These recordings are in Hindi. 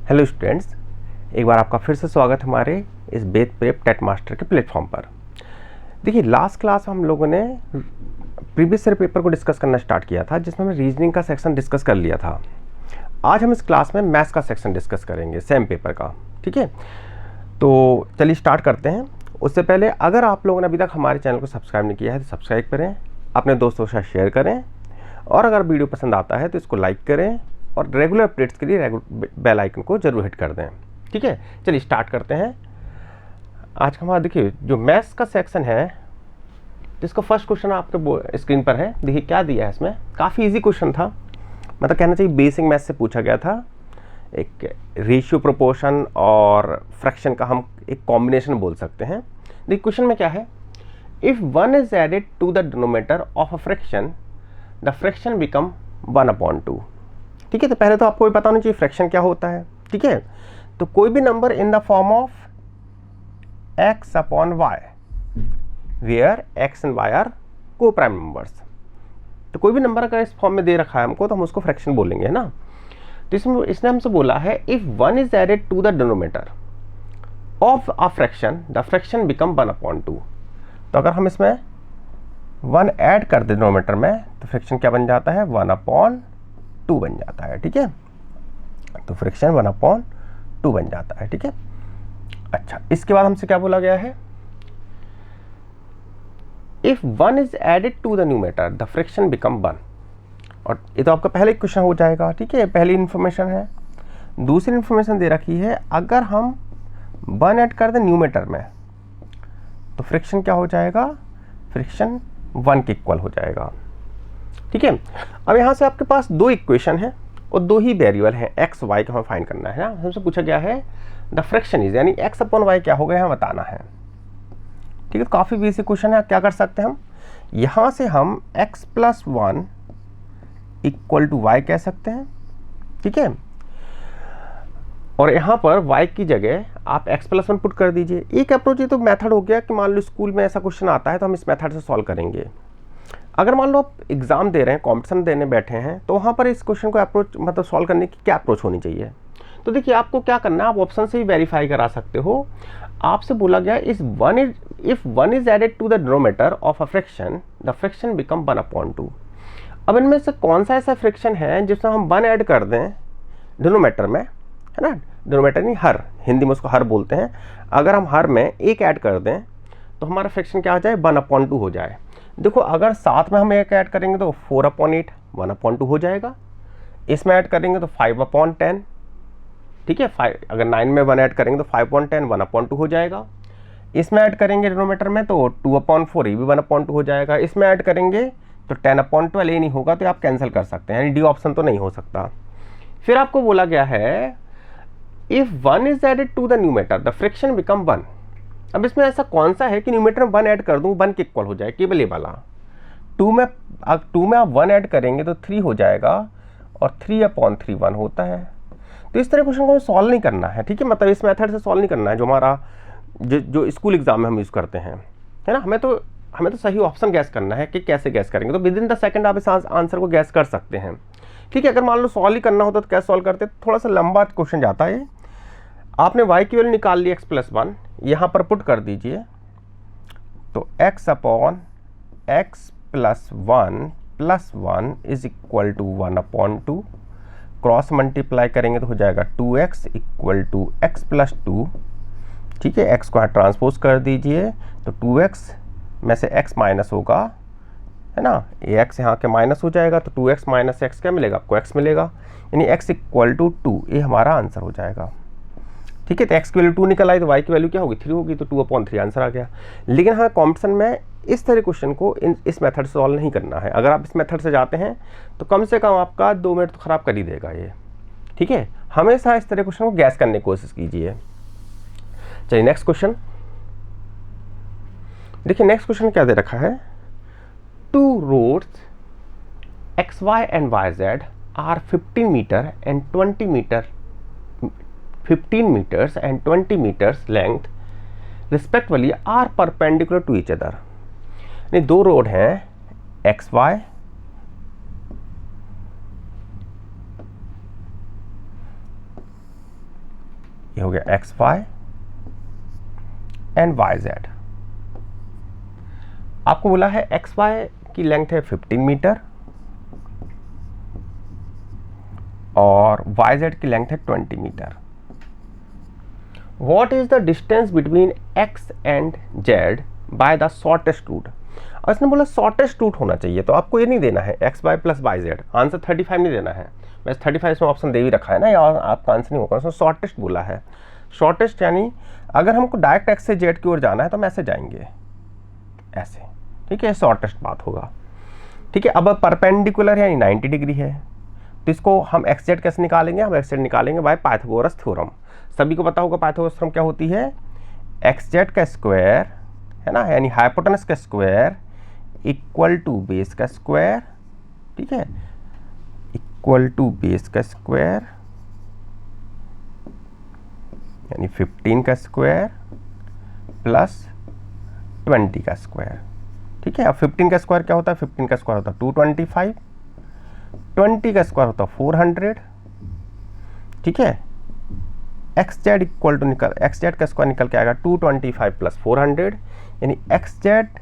हेलो स्टूडेंट्स, एक बार आपका फिर से स्वागत है हमारे इस बेथ प्रेप टेट मास्टर के प्लेटफॉर्म पर। देखिए, लास्ट क्लास में हम लोगों ने प्रीवियस ईयर पेपर को डिस्कस करना स्टार्ट किया था, जिसमें हमने रीजनिंग का सेक्शन डिस्कस कर लिया था। आज हम इस क्लास में मैथ्स का सेक्शन डिस्कस करेंगे, सेम पेपर का। ठीक है, तो चलिए स्टार्ट करते हैं। उससे पहले अगर आप लोगों ने अभी तक हमारे चैनल को सब्सक्राइब नहीं किया है तो सब्सक्राइब करें, अपने दोस्तों के साथ शेयर करें, और अगर वीडियो पसंद आता है तो इसको लाइक करें और रेगुलर अपडेट्स के लिए बेल आइकन को जरूर हिट कर दें। ठीक है, चलिए स्टार्ट करते हैं। आज का हमारा देखिए जो मैथ्स का सेक्शन है, जिसका फर्स्ट क्वेश्चन आपके स्क्रीन पर है। देखिए क्या दिया है इसमें, काफ़ी इजी क्वेश्चन था, मतलब कहना चाहिए बेसिक मैथ्स से पूछा गया था। एक रेशियो, प्रोपोर्शन और फ्रैक्शन का हम एक कॉम्बिनेशन बोल सकते हैं। देखिए क्वेश्चन में क्या है, if 1 is added to the denominator of a fraction the fraction become 1/2। ठीक है, तो पहले तो आपको भी पता होना चाहिए फ्रैक्शन क्या होता है। ठीक है, तो कोई भी number in the form of x/y where x and y are coprime numbers, तो कोई भी नंबर अगर इस फॉर्म में दे रखा है हमको तो हम उसको फ्रैक्शन बोलेंगे, है ना। तो इसमें इसने हमसे बोला है if 1 is added to the denominator of a fraction the fraction become 1/2। तो अगर हम इसमें 1 ऐड कर दे डिनोमिनेटर में तो फ्रैक्शन क्या बन जाता है, 1/2 बन जाता है। ठीक है, तो फ्रैक्शन 1/2 बन जाता है। ठीक है, अच्छा, इसके बाद हमसे क्या बोला गया है, if 1 is added to the numerator the fraction become 1। और ये तो आपका पहले क्वेश्चन हो जाएगा। ठीक है, पहली इंफॉर्मेशन है। दूसरी इंफॉर्मेशन दे रखी है, अगर हम 1 ऐड कर दें न्यूमरेटर में तो फ्रैक्शन क्या हो जाएगा, फ्रैक्शन 1 के इक्वल हो जाएगा। ठीक है, अब यहाँ से आपके पास दो इक्वेशन है और दो ही वेरिएबल हैं, एक्स वाई का हमें फाइंड करना है ना। हमसे पूछा गया है द फ्रैक्शन इज, यानी x/y क्या होगा यहाँ बताना है। ठीक है, तो काफ़ी बेसिक क्वेश्चन है। क्या कर सकते हैं हम, यहाँ से हम x+1 इक्वल टू y कह सकते हैं। ठीक है, और यहाँ पर y की जगह आप x+1 पुट कर दीजिए। एक अप्रोच, ये तो मेथड हो गया कि मान लो स्कूल में ऐसा क्वेश्चन आता है तो हम इस मेथड से सॉल्व करेंगे। अगर मान लो आप एग्जाम दे रहे हैं, कॉम्पिटिशन देने बैठे हैं, तो वहाँ पर इस क्वेश्चन को अप्रोच मतलब सॉल्व करने की क्या अप्रोच होनी चाहिए। तो देखिए आपको क्या करना है, आप ऑप्शन से ही वेरीफाई करा सकते हो। आपसे बोला गया if 1 is added to the denominator of a fraction the fraction become 1/2। अब इनमें से कौन सा ऐसा फ्रैक्शन है जिसमें हम 1 ऐड कर दें डिनोमिनेटर में, है ना। डिनोमिनेटर नहीं, हर, हिंदी में उसको हर बोलते हैं। अगर हम हर में 1 ऐड कर दें तो हमारा फ्रैक्शन क्या हो जाए, 1/2 हो जाए। देखो अगर साथ में हम 1 ऐड करेंगे तो 4/8 1/2 हो जाएगा। इसमें ऐड करेंगे तो 5/10। ठीक है, अगर 9 में 1 ऐड करेंगे तो 5/10 1/2 हो जाएगा। इसमें ऐड करेंगे डिनोमिनेटर में तो 2/4 ये भी 1/2 हो जाएगा। इसमें ऐड करेंगे तो 10/12 ये नहीं होगा, तो आप कैंसिल कर सकते हैं, यानी डी ऑप्शन तो नहीं हो सकता। फिर आपको बोला गया है if 1 is added to the numerator the fraction become 1। अब इसमें ऐसा कौन सा है कि न्यूमरेटर में 1 ऐड कर दूं 1 के इक्वल हो जाए, केवल ये वाला। 2 में आप 1 ऐड करेंगे तो 3 हो जाएगा, और 3/3 1 होता है। तो इस तरह क्वेश्चन को हमें सॉल्व नहीं करना है। ठीक है, मतलब इस मेथड से सॉल्व नहीं करना है जो हमारा जो स्कूल एग्जाम में हम यूज़ करते हैं, है ना। हमें तो सही ऑप्शन गैस करना है कि कैसे गैस करेंगे। तो विद इन द सेकंड आप इस आंसर को गैस कर सकते हैं। ठीक है, अगर मान लो सॉल्व ही करना होता तो कैसे सॉल्व करते, थोड़ा सा लंबा क्वेश्चन जाता है। आपने y की वैल्यू निकाल ली x+1, यहाँ पर पुट कर दीजिए तो x/x+1 is equal to 1/2। Cross multiply करेंगे तो हो जाएगा 2x इक्वल टू x+2। ठीक है, x को यहाँ ट्रांसपोज कर दीजिए तो 2x में से x माइनस होगा, है ना। ये x यहाँ के माइनस हो जाएगा तो 2x माइनस x क्या मिलेगा, आपको x मिलेगा, यानी x इक्वल टू 2। ये हमारा आंसर हो जाएगा। ठीक है, तो x की वैल्यू 2 निकल आई तो y की वैल्यू क्या होगी, 3 होगी, तो 2/3 आंसर आ गया। लेकिन हाँ, कॉम्पिटिशन में इस तरह क्वेश्चन को इस मेथड से सॉल्व नहीं करना है। अगर आप इस मेथड से जाते हैं तो कम से कम आपका 2 मिनट तो खराब कर ही देगा ये। ठीक है, हमेशा इस तरह क्वेश्चन को गैस करने की कोशिश कीजिए। चलिए नेक्स्ट क्वेश्चन देखिए। नेक्स्ट क्वेश्चन क्या दे रखा है, 2 roads XY and YZ are 15 meters and 20 meters length respectively are perpendicular to each other। यानी दो रोड हैं XY ये हो गया X Y and Y Z. आपको बोला है एक्स वाई की लेंथ है 15 मीटर और वाई जेड की लेंथ है 20 metre. What is the distance between X and Z by the shortest route. और इसने बोला शॉर्टेस्ट रूट होना चाहिए, तो आपको ये नहीं देना है X Y plus Y Z, answer 35 नहीं देना है। वैसे 35 इसमें ऑप्शन दे ही रखा है ना, या आपका आंसर नहीं होगा, उसमें शॉर्टेस्ट बोला है। शॉर्टेस्ट यानी अगर हमको डायरेक्ट एक्स से जेड की ओर जाना है तो हम ऐसे जाएंगे, ऐसे, ठीक है, शॉर्टेस्ट बात होगा। ठीक है, अब परपेंडिकुलर यानी 90 डिग्री है, तो इसको हम एक्स जेड कैसे निकालेंगे, हम एक्स जेड निकालेंगे बाय पाइथागोरस थ्योरम। सभी को पता होगा पाइथागोरस थ्योरम क्या होती है, एक्स जेड का स्क्वायर है ना, यानी हाइपोटेनस का स्क्वायर इक्वल टू बेस का स्क्वायर, ठीक है, इक्वल टू बेस का स्क्वायर यानी 15 का स्क्वायर प्लस 20 का स्क्वायर। ठीक है, अब 15 का स्क्वायर क्या होता है, 15 का स्क्वायर होता है 225, 20 का स्क्वायर होता है 400। ठीक है, X Z equal to X Z का स्क्वायर निकल के आएगा 225 प्लस 400, यानी एक्स जेड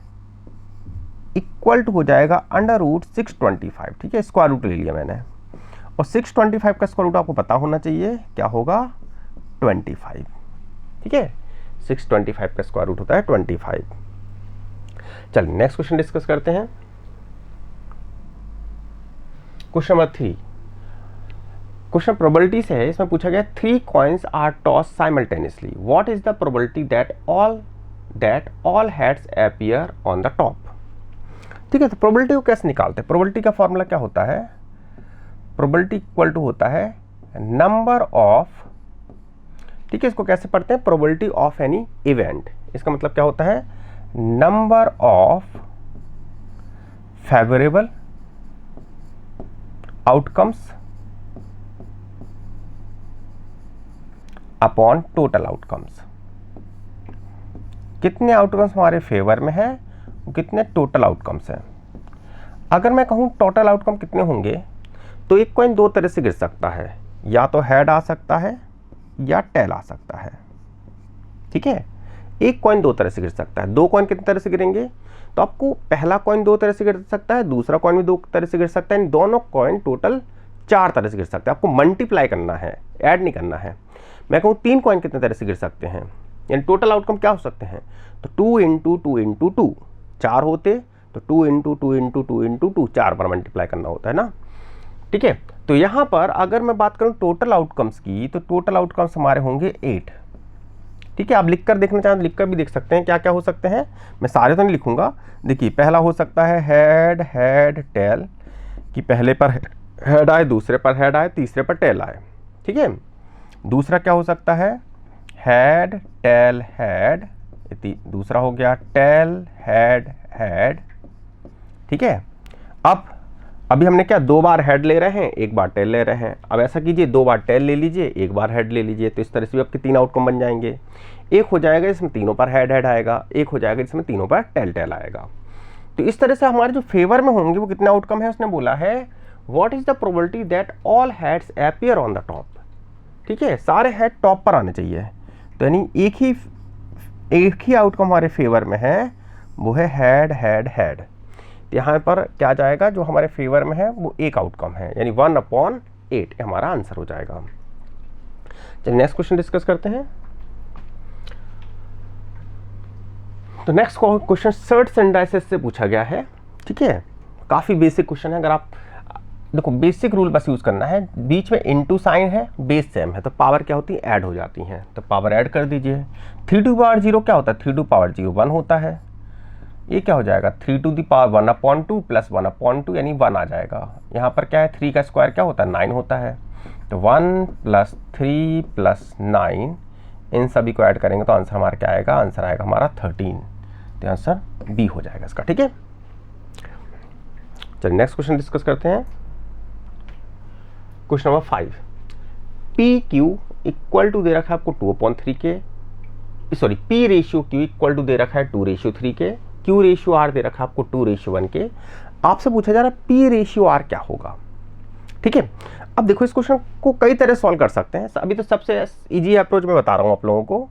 इक्वल टू हो जाएगा अंडर रूट 625। ठीक है, स्क्वायर रूट ले लिया मैंने, और 625 का स्क्वायर रूट आपको पता होना चाहिए क्या होगा, 25। ठीक है, 625 का स्क्वायर रूट होता है 25। चलिए नेक्स्ट क्वेश्चन डिस्कस करते हैं। क्वेश्चन नंबर 3, क्वेश्चन प्रोबेबिलिटी से है। इसमें पूछा गया 3 coins are toss simultaneously, what is the probability that all heads appear on the top. ठीक है, तो प्रोबेबिलिटी को कैसे निकालते हैं, प्रोबेबिलिटी का फॉर्मूला क्या होता है, प्रोबेबिलिटी इक्वल टू होता है नंबर ऑफ, ठीक है, इसको कैसे पढ़ते हैं, प्रोबेबिलिटी ऑफ एनी इवेंट। इसका मतलब क्या होता है, number of favourable outcomes upon total outcomes. कितने आउटकम्स हमारे फेवर में है, कितने टोटल आउटकम्स हैं। अगर मैं कहूं टोटल आउटकम कितने होंगे, तो एक कॉइन दो तरह से गिर सकता है, या तो हेड आ सकता है या टेल आ सकता है। ठीक है, एक कॉइन दो तरह से गिर सकता है। दो कॉइन कितनी तरह से गिरेंगे, तो आपको पहला कॉइन दो तरह से गिर सकता है, दूसरा कॉइन भी दो तरह से गिर सकता है, दोनों कॉइन टोटल 4 तरह से गिर सकते हैं। आपको मल्टीप्लाई करना है, ऐड नहीं करना है। मैं कहूँ 3 कॉइन कितने तरह से गिर सकते हैं, यानी टोटल आउटकम क्या हो सकते हैं, तो 2 इंटू 2 इंटू 2, 4 होते, तो 2 इंटू 2 इंटू 2 इंटू 2, 4 बार मल्टीप्लाई करना होता है ना। ठीक है, तो यहाँ पर अगर मैं बात करूँ टोटल आउटकम्स की, तो टोटल आउटकम्स हमारे होंगे 8। ठीक है, आप लिखकर देखना चाहें तो लिखकर भी देख सकते हैं क्या क्या हो सकते हैं, मैं सारे तो नहीं लिखूंगा। देखिए, पहला हो सकता है हेड हेड टेल, कि पहले पर हेड आए, दूसरे पर हेड आए, तीसरे पर टेल आए। ठीक है, दूसरा क्या हो सकता है, हेड टेल हेड, दूसरा हो गया टेल हेड हेड। ठीक है, अब अभी हमने क्या 2 बार हेड ले रहे हैं, 1 बार टेल ले रहे हैं। अब ऐसा कीजिए 2 बार टेल ले लीजिए, 1 बार हेड ले लीजिए, तो इस तरह से भी आपके 3 आउटकम बन जाएंगे। एक हो जाएगा जिसमें तीनों पर हेड हेड आएगा, एक हो जाएगा जिसमें तीनों पर टेल टेल आएगा। तो इस तरह से हमारे जो फेवर में होंगे वो कितने आउटकम है, उसने बोला है what is the probability that all heads appear on the top. ठीक है, सारे हेड टॉप पर आने चाहिए, तो यानी एक ही आउटकम हमारे फेवर में है, वो है हेड हेड हेड। यहाँ पर क्या जाएगा, जो हमारे फेवर में है वो एक आउटकम है, यानी 1/8 हमारा आंसर हो जाएगा। चलिए नेक्स्ट क्वेश्चन डिस्कस करते हैं। तो नेक्स्ट क्वेश्चन सर्ट सिंडाइसिस से पूछा गया है। ठीक है, काफ़ी बेसिक क्वेश्चन है। अगर आप देखो, बेसिक रूल बस यूज़ करना है, बीच में इनटू साइन है, बेस सेम है, तो पावर क्या होती है, ऐड हो जाती हैं, तो पावर ऐड कर दीजिए। 3 टू पावर 0 क्या होता है, 3 टू पावर 0 1 होता है। ये क्या हो जाएगा, 3 टू दी पावर 1/2 प्लस 1/2 यानी 1 आ जाएगा। यहाँ पर क्या है, 3 का स्क्वायर क्या होता है, 9 होता है, तो 1 + 3 + 9, इन सभी को ऐड करेंगे तो आंसर हमारा क्या आएगा, आंसर आएगा हमारा 13, तो आंसर बी हो जाएगा इसका। ठीक है, चलिए नेक्स्ट क्वेश्चन डिस्कस करते हैं। Question number 5, P Q equal to दे रखा है आपको 2/3 के, sorry P ratio Q equal to दे रखा है 2:3 के, क्यू रेशियो आर दे रखा है आपको 2:1 के। आपसे पूछा जा रहा है पी रेशियो आर क्या होगा। ठीक है। अब देखो इस क्वेश्चन को कई तरह सॉल्व कर सकते हैं। अभी तो सबसे इजी अप्रोच मैं बता रहा हूँ आप लोगों को।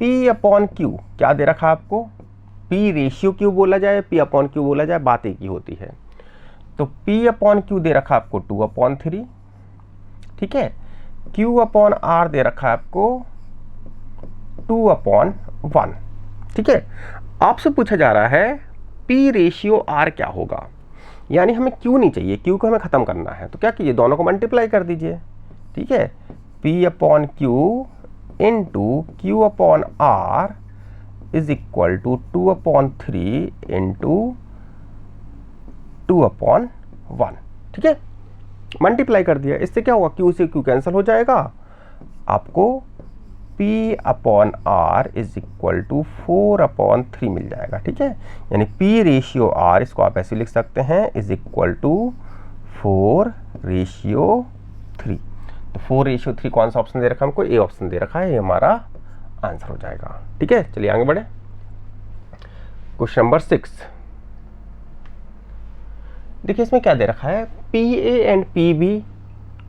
P अपॉन क्यू क्या दे रखा है आपको, P रेशियो क्यू बोला जाए, P अपॉन क्यू बोला जाए, बात एक ही होती है। तो P अपॉन क्यू दे रखा है आपको 2/3, ठीक है। Q अपॉन R दे रखा है आपको 2/1, ठीक है। आपसे पूछा जा रहा है P रेशियो R क्या होगा, यानी हमें Q नहीं चाहिए, Q को हमें खत्म करना है। तो क्या कीजिए, दोनों को मल्टीप्लाई कर दीजिए, ठीक है। P upon Q into Q upon R is equal to 2/3 into 2/1, ठीक है। मल्टीप्लाई कर दिया, इससे क्या होगा, Q से Q कैंसिल हो जाएगा, आपको P upon R is equal to 4/3 मिल जाएगा, ठीक है। यानी P रेशियो R, इसको आप ऐसे लिख सकते हैं, इज इक्वल टू 4/3। तो 4/3 कौन सा ऑप्शन दे रखा है हमको, ए ऑप्शन दे रखा है, ये हमारा आंसर हो जाएगा, ठीक है। चलिए आगे बढ़े। क्वेश्चन नंबर 6 देखिए, इसमें क्या दे रखा है, PA and PB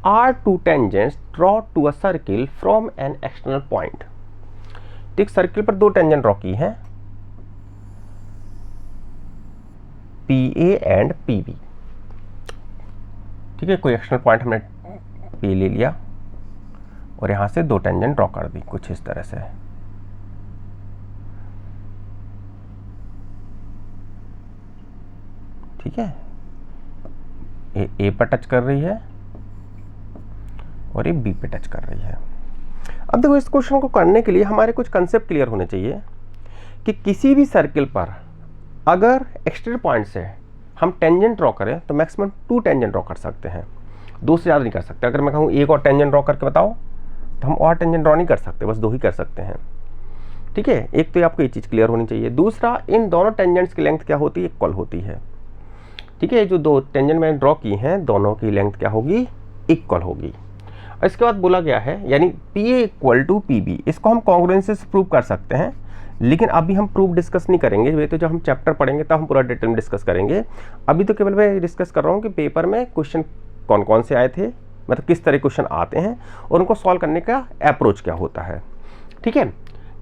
are two tangents draw to a circle from an external point. एक सर्किल पर दो टेंजेंट ड्रॉ की हैं, PA एंड PB, ठीक है। कोई एक्सटर्नल पॉइंट हमने P ले लिया और यहां से दो टेंजेंट ड्रॉ कर दी कुछ इस तरह से, ठीक है। ए पर टच कर रही है और ये बी पे टच कर रही है। अब देखो, इस क्वेश्चन को करने के लिए हमारे कुछ कंसेप्ट क्लियर होने चाहिए कि किसी भी सर्किल पर अगर एक्सटर्नल पॉइंट से हम टेंजेंट ड्रॉ करें तो मैक्सिमम 2 टेंजेंट ड्रॉ कर सकते हैं, 2 से ज़्यादा नहीं कर सकते। अगर मैं कहूँ एक और टेंजेंट ड्रॉ करके बताओ तो हम और टेंजेंट ड्रॉ नहीं कर सकते, बस 2 ही कर सकते हैं, ठीक है। एक तो आपको ये चीज़ क्लियर होनी चाहिए। दूसरा, इन दोनों टेंजेंट्स की लेंथ क्या होती है, इक्वल होती है, ठीक है। जो 2 टेंजेंट मैंने ड्रॉ की हैं, दोनों की लेंथ क्या होगी, इक्वल होगी। और इसके बाद बोला गया है, यानी PA इक्वल टू PB, इसको हम कॉन्ग्रुएंसी से प्रूव कर सकते हैं, लेकिन अभी हम प्रूफ डिस्कस नहीं करेंगे। वे तो जब हम चैप्टर पढ़ेंगे तब हम पूरा डिटेल में डिस्कस करेंगे। अभी तो केवल मैं डिस्कस कर रहा हूँ कि पेपर में क्वेश्चन कौन कौन से आए थे, मतलब किस तरह क्वेश्चन आते हैं और उनको सॉल्व करने का अप्रोच क्या होता है, ठीक है।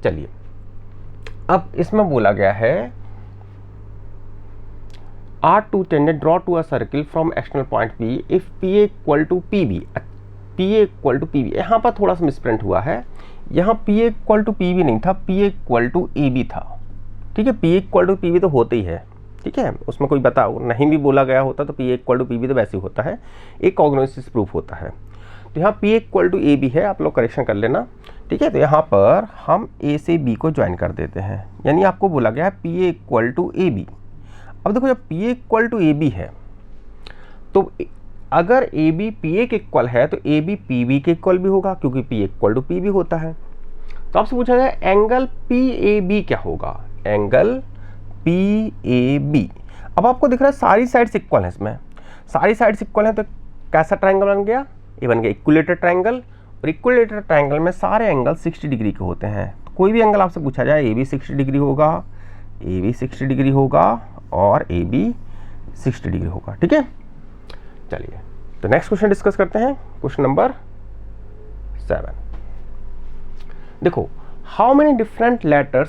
चलिए, अब इसमें बोला गया है are two tangent draw to a circle from external point P if PA equal to PB। PA equal to PB, यहाँ पर थोड़ा सा मिसप्रिंट हुआ है, यहाँ PA इक्वल टू PB नहीं था, PA इक्वल टू AB था, ठीक है। PA इक्वल टू PB तो होते ही है, ठीक है, उसमें कोई बताओ नहीं भी बोला गया होता तो PA इक्वल टू PB तो वैसे ही होता है, एक कॉग्निटिव प्रूफ होता है। तो यहाँ PA इक्वल टू AB है, आप लोग करेक्शन कर लेना, ठीक है। तो यहाँ पर हम A से B को ज्वाइन कर देते हैं, यानी आपको बोला गया है PA इक्वल टू AB। अब देखो, जब PA इक्वल टू AB है तो अगर AB PA के इक्वल है तो AB PB के इक्वल भी होगा, क्योंकि PA इक्वल टू PB होता है। तो आपसे पूछा जाए एंगल PAB क्या होगा, एंगल PAB। अब आपको दिख रहा है सारी साइड्स इक्वल है, इसमें सारी साइड्स इक्वल है, तो कैसा ट्रायंगल बन गया, ये बन गया इक्विलेटरल ट्रायंगल। और इक्विलेटरल ट्रायंगल में सारे एंगल 60 डिग्री के होते हैं। तो कोई भी एंगल आपसे पूछा जाए, AB 60 डिग्री होगा, AB 60 डिग्री होगा और AB 60 डिग्री होगा, ठीक है। चलिए, तो नेक्स्ट क्वेश्चन डिस्कस करते हैं, क्वेश्चन नंबर 7। देखो, how many different letter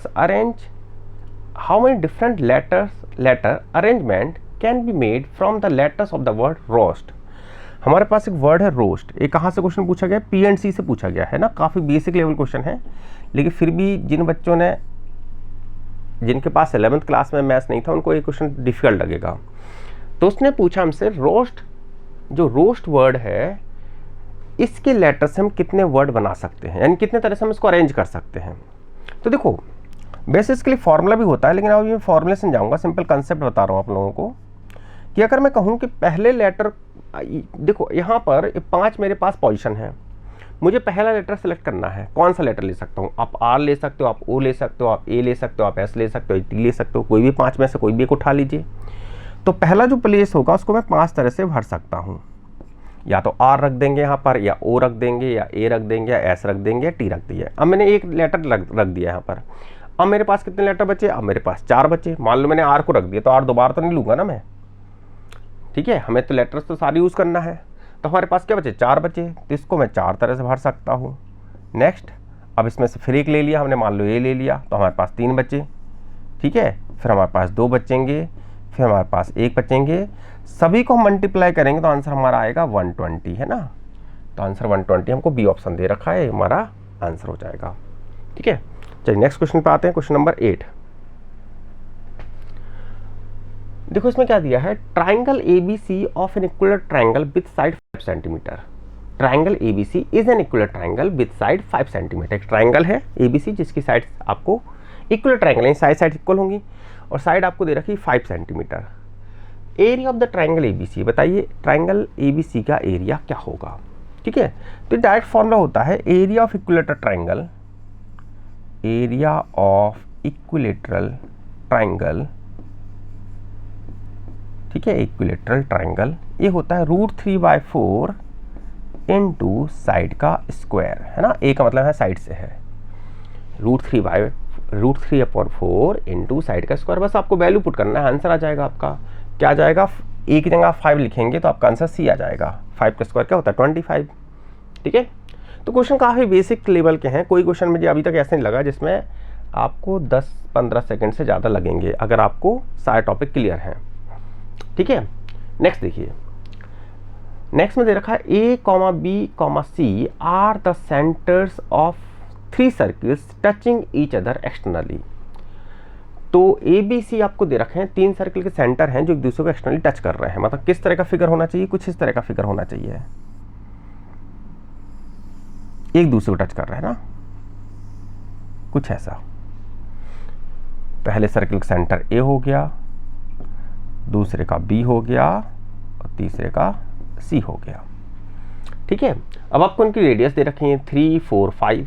arrangement can be made from the letters of the word roast. हमारे पास एक वर्ड है रोस्ट, ये कहाँ से क्वेश्चन पूछा गया, P&C से पूछा गया है ना, काफ़ी बेसिक लेवल क्वेश्चन है, लेकिन फिर भी जिन बच्चों ने, जिनके पास 11th क्लास में मैथ्स नहीं था, उनको ये क्वेश्चन डिफिकल्ट लगेगा। तो उसने पूछा हमसे, रोस्ट, जो रोस्ट वर्ड है, इसके लेटर से हम कितने वर्ड बना सकते हैं, यानी कितने तरह से हम इसको अरेंज कर सकते हैं। तो देखो, बेसिकली फॉर्मूला भी होता है, लेकिन अब मैं फॉर्मूले से जाऊंगा, सिंपल कंसेप्ट बता रहा हूँ आप लोगों को कि अगर मैं कहूँ कि पहले लेटर, देखो यहाँ पर 5 मेरे पास पोजीशन है, मुझे पहला लेटर सेलेक्ट करना है, कौन सा लेटर ले सकता हूँ, आप R ले सकते हो, आप O ले सकते हो, आप A ले सकते हो, आप S ले सकते हो, T ले सकते हो, कोई भी 5 में से कोई भी एक उठा लीजिए। तो पहला जो प्लेस होगा उसको मैं 5 तरह से भर सकता हूँ, या तो R रख देंगे यहाँ पर, या O रख देंगे, या A रख देंगे, या S रख देंगे, या T रख दिया। अब मैंने एक लेटर रख दिया यहाँ पर। अब मेरे पास कितने लेटर बचे, अब मेरे पास 4 बचे। मान लो मैंने R को रख दिया, तो R दोबारा तो नहीं लूँगा ना मैं, ठीक है, हमें तो लेटर्स तो सारे यूज़ करना है। तो हमारे पास क्या बचे, 4 बचे, तो इसको मैं 4 तरह से भर सकता हूँ। नेक्स्ट, अब इसमें से फिर एक ले लिया हमने, मान लो ये ले लिया, तो हमारे पास 3 बचे, ठीक है। फिर हमारे पास 2 बचेंगे, फिर हमारे पास 1 बचेंगे, सभी को हम मल्टीप्लाई करेंगे तो आंसर हमारा आएगा 120, है ना। तो आंसर 120 हमको बी ऑप्शन दे रखा है, हमारा आंसर हो जाएगा, ठीक है। चलिए नेक्स्ट क्वेश्चन पे आते हैं, क्वेश्चन नंबर 8। देखो इसमें क्या दिया है, triangle ABC of an equal triangle with side 5 centimetre. Triangle ABC is an equal triangle with side 5 centimetre. एक ट्राइंगल है ABC जिसकी साइड आपको इक्वल ट्राइंगल है, साइड इक्वल होंगी और साइड आपको दे रखी 5 centimetre. Area of the triangle ABC, बताइए ट्राइंगल ABC का एरिया क्या होगा, ठीक है। तो डायरेक्ट फॉर्मूला होता है area of equilateral triangle, area of equilateral triangle, ठीक है, इक्विलेटरल ट्राइंगल ये होता है √3/4 इनटू साइड का स्क्वायर, है ना। ए का मतलब है साइड से है, √3/4 इनटू साइड का स्क्वायर। बस आपको वैल्यू पुट करना है, आंसर आ जाएगा आपका। क्या आ जाएगा, ए की जगह आप 5 लिखेंगे तो आपका आंसर सी आ जाएगा। 5 का स्क्वायर क्या होता है 25, ठीक है। तो क्वेश्चन काफ़ी बेसिक लेवल के हैं, कोई क्वेश्चन मुझे अभी तक ऐसा नहीं लगा जिसमें आपको 10-15 सेकंड से ज़्यादा लगेंगे अगर आपको सारे टॉपिक क्लियर हैं, ठीक है। नेक्स्ट देखिए, नेक्स्ट में दे रखा है A, B, C are the centres of 3 circles touching each other externally. तो ABC आपको दे रखे हैं, 3 सर्किल के सेंटर हैं जो एक दूसरे को एक्सटर्नली टच कर रहे हैं। मतलब किस तरह का फिगर होना चाहिए, कुछ इस तरह का फिगर होना चाहिए, एक दूसरे को टच कर रहे हैं ना, कुछ ऐसा। पहले सर्किल का सेंटर A हो गया, दूसरे का B हो गया और तीसरे का C हो गया, ठीक है। अब आपको उनकी रेडियस दे रखी है 3, 4, 5।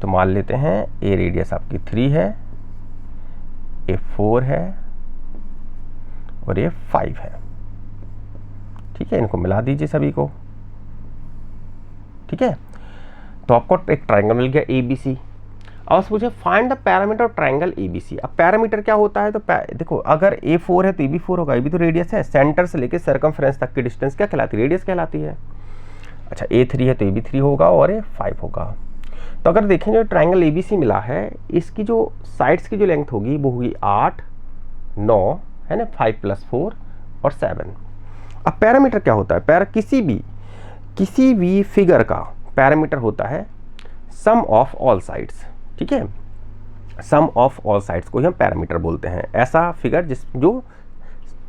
तो मान लेते हैं A रेडियस आपकी 3 है, ये 4 है और ये 5 है, ठीक है। इनको मिला दीजिए सभी को, ठीक है। तो आपको एक ट्राइंगल मिल गया ABC। अब पूछे find the parameter of triangle ABC। अब पैरामीटर क्या होता है, तो देखो अगर A4 है तो ये भी 4 होगा, ये भी तो रेडियस है, सेंटर से लेकर सर्कमफ्रेंस तक की डिस्टेंस क्या कहलाती है, रेडियस कहलाती है। अच्छा A3 है तो ये भी 3 होगा और ये 5 होगा। तो अगर देखें जो ट्राइंगल ABC मिला है, इसकी जो साइड्स की जो लेंथ होगी वो होगी 8, 9, है ना, 5 + 4 और 7। अब पैरामीटर क्या होता है, किसी भी फिगर का पैरामीटर होता है सम ऑफ ऑल साइड्स, ठीक है। सम ऑफ ऑल साइड्स को ही हम पैरामीटर बोलते हैं। ऐसा फिगर जो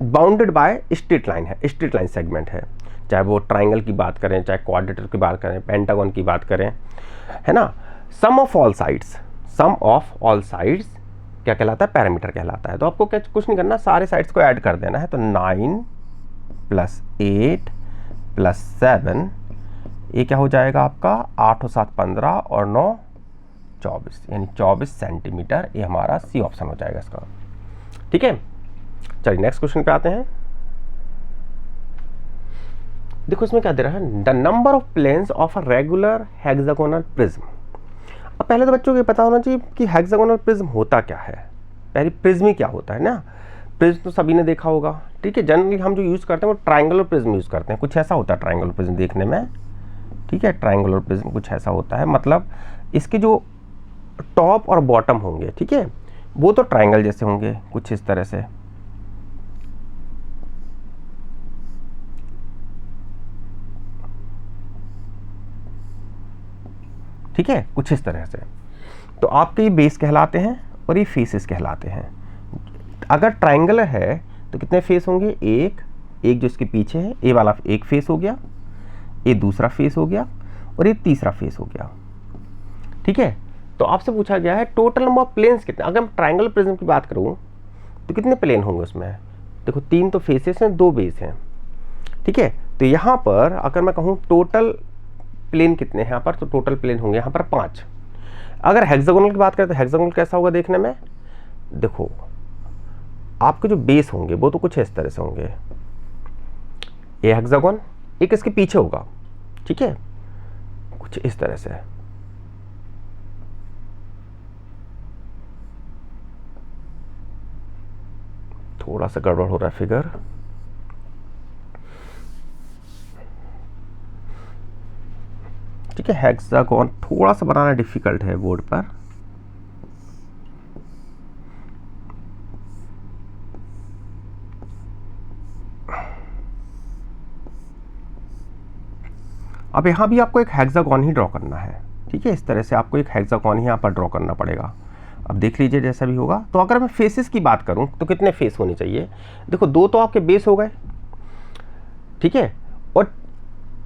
बाउंडेड बाय स्ट्रेट लाइन है, स्ट्रेट लाइन सेगमेंट है, चाहे वो ट्राइंगल की बात करें, चाहे क्वाड्रेटर की बात करें, पेंटागन की बात करें, है ना। सम ऑफ ऑल साइड्स क्या कहलाता है, पैरामीटर कहलाता है। तो आपको कुछ नहीं करना, सारे साइड्स को ऐड कर देना है। तो 9 + 8 + 7 ये क्या हो जाएगा आपका, 8 और 7 15 और 9 24, यानी 24 सेंटीमीटर। ये हमारा सी ऑप्शन हो जाएगा इसका, ठीक है। चलिए नेक्स्ट क्वेश्चन पे आते हैं। देखो इसमें क्या दे रहा है, the number of planes of a regular hexagonal prism. अब पहले तो बच्चों को पता होना चाहिए कि हेक्सागोनल प्रिज्म होता क्या है, पहले प्रिज्म ही क्या होता है ना। प्रिज्म तो सभी ने देखा होगा, ठीक है। जनरली हम जो यूज़ करते हैं वो ट्राइंगुलर प्रिज्म यूज़ करते हैं, कुछ ऐसा होता है ट्राइंगुलर प्रिज्म देखने में, ठीक है। ट्राइंगुलर प्रिज्म कुछ ऐसा होता है, मतलब इसके जो टॉप और बॉटम होंगे, ठीक है, वो तो ट्राइंगल जैसे होंगे कुछ इस तरह से, ठीक है, कुछ इस तरह से। तो आपके ये बेस कहलाते हैं और ये फेसेस कहलाते हैं। अगर ट्राइंगल है तो कितने फेस होंगे, एक जो इसके पीछे है, ए वाला एक फेस हो गया, ये दूसरा फेस हो गया और ये तीसरा फेस हो गया, ठीक है। तो आपसे पूछा गया है टोटल नंबर ऑफ प्लेन्स कितने। अगर मैं ट्राइंगल प्रिज्म की बात करूं तो कितने प्लेन होंगे उसमें, देखो 3 तो फेसेस हैं, 2 बेस हैं, ठीक है। तो यहाँ पर अगर मैं कहूँ टोटल प्लेन कितने हैं यहाँ पर, तो टोटल प्लेन होंगे यहाँ पर 5। अगर हेक्सागोनल की बात करें तो हेक्सागोनल कैसा होगा देखने में, देखो आपके जो बेस होंगे वो तो कुछ इस तरह से होंगे, ये हेक्सागोन, एक इसके पीछे होगा, ठीक है, कुछ इस तरह से। थोड़ा सा गड़बड़ हो रहा है फिगर, ठीक है। हेक्सागोन थोड़ा सा बनाना डिफिकल्ट है बोर्ड पर। अब यहाँ भी आपको एक हेक्सागोन ही ड्रॉ करना है, ठीक है। इस तरह से आपको एक हेक्सागोन ही यहाँ पर ड्रॉ करना पड़ेगा। अब देख लीजिए जैसा भी होगा। तो अगर मैं फेसेस की बात करूँ तो कितने फेस होने चाहिए? देखो 2 तो आपके बेस हो गए, ठीक है। और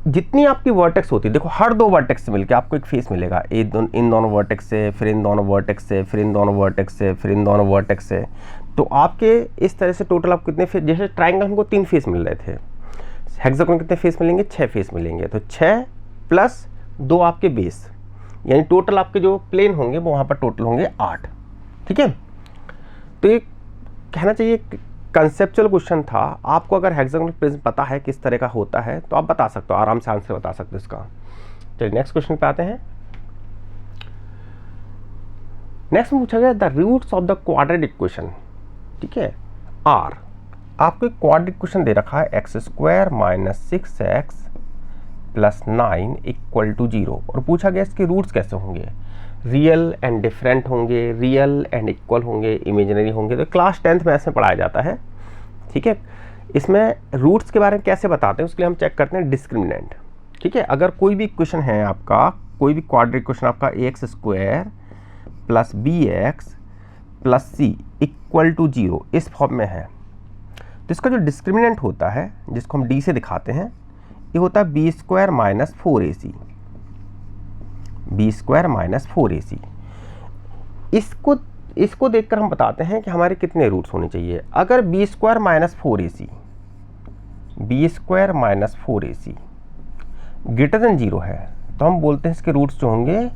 जितनी आपकी वर्टेक्स होती है, देखो हर 2 वर्टेक्स से मिलकर आपको एक फेस मिलेगा। इन दोनों वर्टेक्स से, फिर इन दोनों वर्टेक्स से, फिर इन दोनों वर्टेक्स से, फिर इन दोनों वर्टेक्स से। तो आपके इस तरह से टोटल आपको कितने फेस, जैसे ट्राइंगल हमको 3 फेस मिल रहे थे, हेक्सागोन कितने फेस मिलेंगे? 6 फेस मिलेंगे। तो 6 प्लस 2 आपके बेस, यानी टोटल आपके जो प्लेन होंगे वो वहाँ पर टोटल होंगे 8, ठीक है। तो ये कहना चाहिए कंसेप्चुअल क्वेश्चन था। आपको अगर हेक्सागोनल प्रिज्म पता है किस तरह का होता है तो आप बता सकते हो, आराम से आंसर बता सकते हो इसका। चलिए नेक्स्ट क्वेश्चन पे आते हैं। नेक्स्ट में पूछा गया the roots of the quadratic equation, ठीक है, आर। आपको एक क्वाड्रेटिक इक्वेशन दे रखा है x² - 6x + 9 = 0 और पूछा गया इसके रूट्स कैसे होंगे? रियल एंड डिफरेंट होंगे, रियल एंड इक्वल होंगे, इमेजिनरी होंगे। तो क्लास 10th में ऐसे पढ़ाया जाता है, ठीक है। इसमें रूट्स के बारे में कैसे बताते हैं उसके लिए हम चेक करते हैं डिस्क्रिमिनेंट, ठीक है। अगर कोई भी इक्वेशन है आपका, कोई भी क्वाड्रेटिक इक्वेशन आपका ax² + bx + c = 0 इस फॉर्म में है, तो इसका जो डिस्क्रिमिनेंट होता है जिसको हम d से दिखाते हैं, ये होता है b² - 4ac, b² - 4ac। इसको देखकर हम बताते हैं कि हमारे कितने रूट्स होने चाहिए। अगर b² - 4ac ग्रेटर देन 0 है तो हम बोलते हैं इसके रूट्स जो होंगे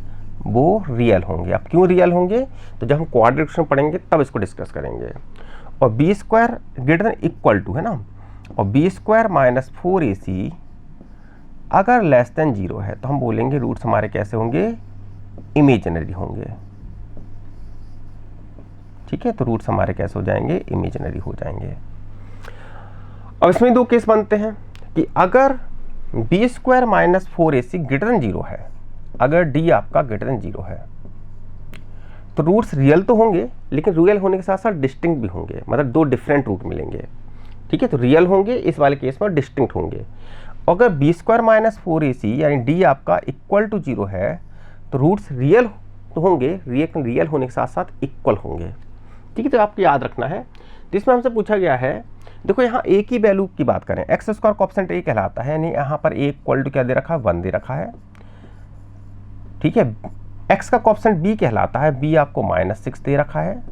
वो रियल होंगे। अब क्यों रियल होंगे? तो जब हम क्वाड्रेटिक इक्वेशन पढ़ेंगे तब इसको डिस्कस करेंगे। और b² greater than equal to है ना, और b² - 4ac अगर लेस देन 0 है तो हम बोलेंगे रूट्स हमारे कैसे होंगे? इमेजिनरी होंगे, ठीक है। तो रूट्स हमारे कैसे हो जाएंगे? इमेजिनरी हो जाएंगे। अब इसमें 2 केस बनते हैं कि अगर b² - 4ac ग्रेटर देन 0 है, अगर d आपका ग्रेटर देन 0 है तो रूट्स रियल तो होंगे लेकिन रियल होने के साथ साथ डिस्टिंक्ट भी होंगे, मतलब 2 डिफरेंट रूट मिलेंगे, ठीक है। तो रियल होंगे इस वाले केस में, डिस्टिंक्ट होंगे। अगर b² - 4ac यानी d आपका इक्वल टू 0 है तो रूट्स रियल तो होंगे, रियल होने के साथ साथ इक्वल होंगे, ठीक है। तो आपको याद रखना है। तो इसमें हमसे पूछा गया है, देखो यहाँ a की वैल्यू की बात करें, x² कोएफिशिएंट a कहलाता है, यानी यहाँ पर a इक्वल टू क्या दे रखा है? 1 दे रखा है, ठीक है। x का कोएफिशिएंट b कहलाता है, b आपको -6 दे रखा है,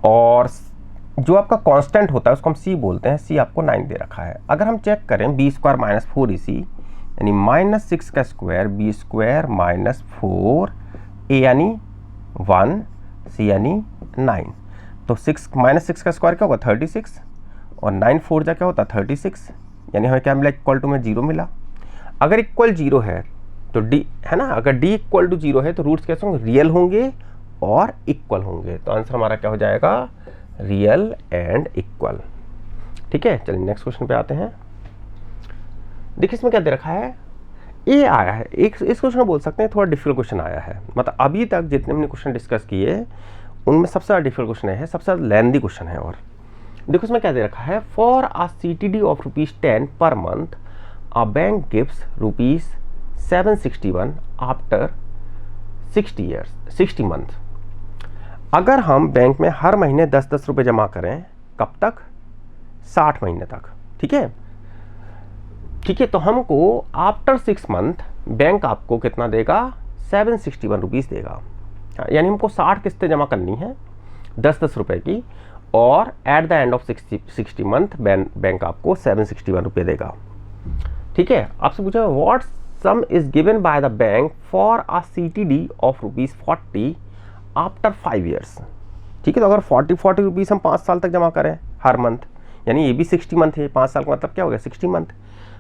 और जो आपका कांस्टेंट होता है उसको हम c बोलते हैं, c आपको 9 दे रखा है। अगर हम चेक करें b² - 4ac यानी -6 का स्क्वायर, b² - 4 a यानी 1, c यानी 9, तो -6 का स्क्वायर क्या होगा? 36, और 9 4 जा क्या होता है? 36, यानी हमें क्या मिला? इक्वल टू में 0 मिला। अगर इक्वल 0 है तो d है ना, अगर d इक्वल टू 0 है तो रूट्स कैसे होंगे? रियल होंगे और इक्वल होंगे। तो आंसर हमारा क्या हो जाएगा? रियल एंड इक्वल, ठीक है। चलिए नेक्स्ट क्वेश्चन पे आते हैं। देखिए इसमें क्या दे रखा है? ए आया है, एक इस क्वेश्चन बोल सकते हैं थोड़ा डिफिकल्ट क्वेश्चन आया है, मतलब अभी तक जितने हमने क्वेश्चन डिस्कस किए उनमें सबसे ज़्यादा डिफिकल्ट क्वेश्चन है, सबसे ज़्यादा लेंथी क्वेश्चन है। और देखो इसमें क्या दे रखा है? For a CTD of ₹10 per month a bank gives ₹761 after 60 month. अगर हम बैंक में हर महीने 10-10 रुपये जमा करें, कब तक? 60 महीने तक, ठीक है, ठीक है। तो हमको आफ्टर 6 मंथ बैंक आपको कितना देगा? 761 रुपीज़ देगा, यानी हमको 60 किस्तें जमा करनी है 10-10 रुपये की, और at the end of 60 month bank आपको 761 रुपये देगा, ठीक है। आपसे पूछा what some is given by the bank for a CTD of ₹40 after 5 years, ठीक है। तो अगर 40 रुपीज़ हम 5 साल तक जमा करें हर मंथ, यानी ये भी 60 मंथ है, 5 साल का मतलब क्या हो गया? 60 मंथ,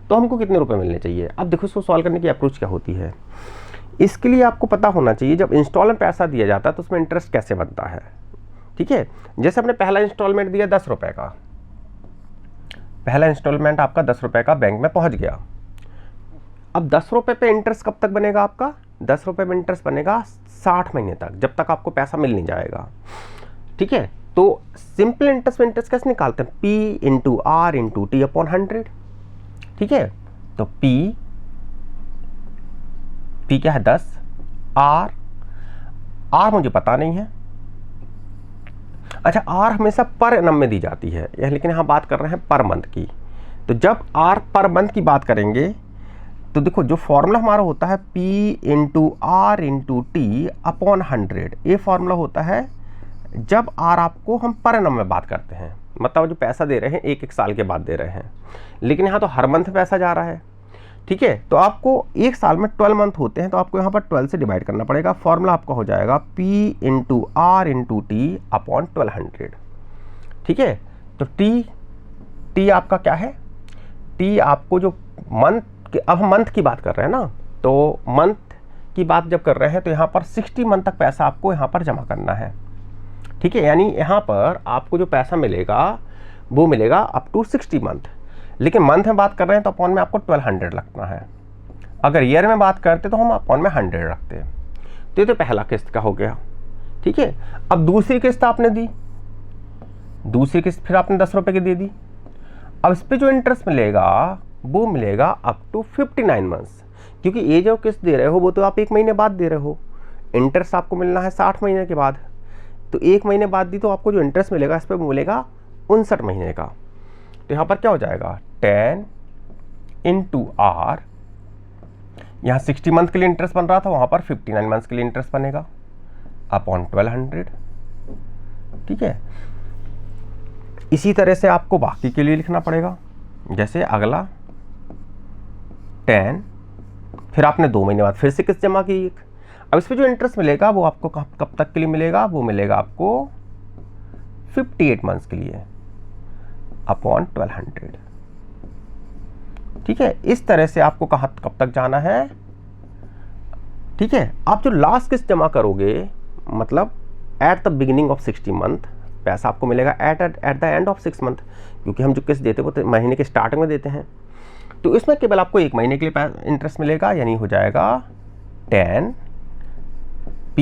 तो हमको कितने रुपए मिलने चाहिए? अब देखो इसको सॉल्व करने की अप्रोच क्या होती है। इसके लिए आपको पता होना चाहिए जब इंस्टॉलमेंट पैसा दिया जाता है तो उसमें इंटरेस्ट कैसे बनता है, ठीक है। जैसे हमने पहला इंस्टॉलमेंट दिया 10 रुपये का, पहला इंस्टॉलमेंट आपका 10 रुपये का बैंक में पहुंच गया। अब 10 रुपये पे इंटरेस्ट कब तक बनेगा आपका? 10 रुपये पे इंटरेस्ट बनेगा 60 महीने तक, जब तक आपको पैसा मिल नहीं जाएगा। ठीक है, तो सिंपल इंटरेस्ट में इंटरेस्ट कैसे निकालते हैं? P into R into T upon 100। ठीक है, तो P क्या है 10, R मुझे पता नहीं है। अच्छा, R हमेशा पर एनम में दी जाती है, लेकिन यहाँ बात कर रहे हैं पर मंथ की। तो जब R पर मंथ की बात करेंगे तो देखो जो फॉर्मूला हमारा होता है P into R into T upon 100, ये फॉर्मूला होता है जब R आपको हम पर एनम में बात करते हैं, मतलब जो पैसा दे रहे हैं एक एक साल के बाद दे रहे हैं, लेकिन यहाँ तो हर मंथ पैसा जा रहा है। ठीक है, तो आपको एक साल में 12 मंथ होते हैं, तो आपको यहाँ पर 12 से डिवाइड करना पड़ेगा। फॉर्मूला आपका हो जाएगा P into R into T upon 1200। ठीक है, तो टी आपका क्या है? टी आपको जो मंथ, अब हम मंथ की बात कर रहे हैं ना, तो मंथ की बात जब कर रहे हैं तो यहाँ पर 60 मंथ तक पैसा आपको यहाँ पर जमा करना है। ठीक है, यानी यहाँ पर आपको जो पैसा मिलेगा वो मिलेगा अप टू 60 मंथ, लेकिन मंथ में बात कर रहे हैं तो अपॉन में आपको 1200 रखना है। अगर ईयर में बात करते तो हम अपॉन में 100 रखते हैं। तो ये तो पहला किस्त का हो गया। ठीक है, अब दूसरी किस्त आपने दी, दूसरी किस्त फिर आपने 10 रुपये की दे दी। अब इस पर जो इंटरेस्ट मिलेगा वो मिलेगा अप टू 59 मंथ्स, क्योंकि ये जो किस्त दे रहे हो वो तो आप 1 महीने बाद दे रहे हो, इंटरेस्ट आपको मिलना है 60 महीने के बाद। तो 1 महीने बाद दी तो आपको जो इंटरेस्ट मिलेगा इस पर मिलेगा 59 महीने का। तो यहाँ पर क्या हो जाएगा 10 इंटू आर, यहाँ 60 मंथ के लिए इंटरेस्ट बन रहा था, वहाँ पर 59 मंथ्स के लिए इंटरेस्ट बनेगा अपॉन 1200। ठीक है, इसी तरह से आपको बाकी के लिए लिखना पड़ेगा। जैसे अगला 10, फिर आपने 2 महीने बाद फिर से किस्त जमा की एक। अब इस पर जो इंटरेस्ट मिलेगा वो आपको कब तक के लिए मिलेगा? वो मिलेगा आपको 58 मंथ्स के लिए अपॉन 1200। ठीक है, इस तरह से आपको कब तक जाना है। ठीक है, आप जो लास्ट किस्त जमा करोगे, मतलब at the beginning of 60 month, पैसा आपको मिलेगा at the end of 6 month, क्योंकि हम जो किस्त देते हैं वो महीने के स्टार्टिंग में देते हैं। तो इसमें केवल आपको 1 महीने के लिए इंटरेस्ट मिलेगा, यानी हो जाएगा 10 P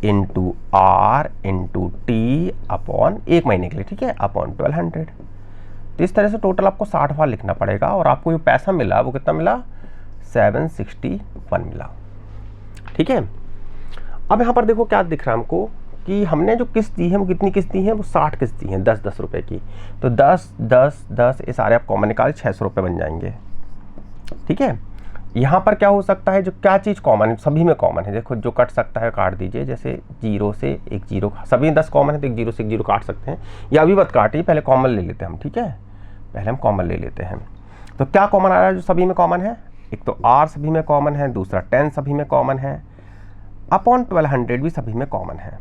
into R into T upon 1 महीने के लिए। ठीक है, अपॉन 1200। तो इस तरह से टोटल आपको 60 बार लिखना पड़ेगा, और आपको जो पैसा मिला वो कितना मिला? 761 मिला। ठीक है, अब यहाँ पर देखो क्या दिख रहा है हमको कि हमने जो किस्त दी है वो कितनी किस्त दी है? वो 60 किस्त दी है 10-10 रुपये की। तो 10 ये सारे आप कॉमन निकाले 600 रुपये बन जाएंगे। ठीक है, यहाँ पर क्या हो सकता है, जो क्या चीज़ कॉमन है? सभी में कॉमन है। देखो जो कट सकता है काट दीजिए, जैसे 0 से एक 0, सभी 10 कॉमन है तो एक 0 से एक 0 काट सकते हैं, या अभी मत काटिए, पहले कॉमन ले लेते हैं हम। ठीक है, पहले हम कॉमन ले लेते हैं। तो क्या कॉमन आ रहा है जो सभी में कॉमन है? एक तो R सभी में कॉमन है, दूसरा 10 सभी में कॉमन है, अपॉन 1200 भी सभी में कॉमन है।